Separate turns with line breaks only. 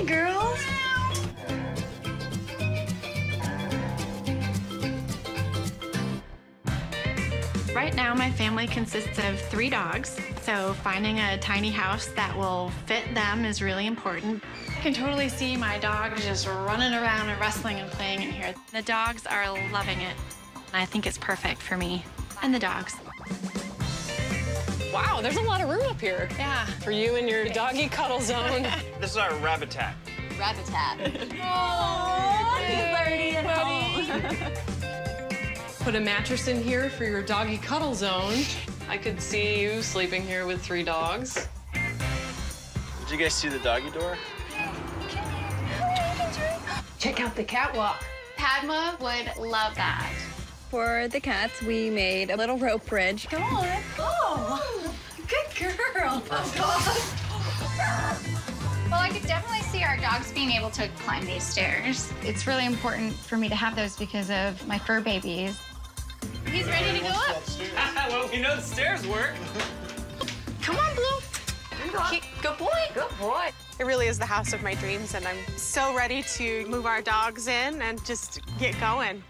Hi, girls.
Right now, my family consists of 3 dogs, so finding a tiny house that will fit them is really important. I can totally see my dog just running around and wrestling and playing in here. The dogs are loving it. I think it's perfect for me and the dogs.
Wow, there's a lot of room up here.
Yeah.
For you and your doggy cuddle zone.
This is our Rabitat.
Rabitat. Oh, he's already at home.
Put a mattress in here for your doggy cuddle zone. I could see you sleeping here with 3 dogs.
Did you guys see the doggy door?
Check out the catwalk.
Padma would love that.
For the cats, we made a little rope bridge.
Come on. Oh, good girl. Oh, God.
Well, I could definitely see our dogs being able to climb these stairs. It's really important for me to have those because of my fur babies.
He's ready to go up.
Well, we know the stairs work.
Come on, Blue. Good boy.
Good boy.
It really is the house of my dreams, and I'm so ready to move our dogs in and just get going.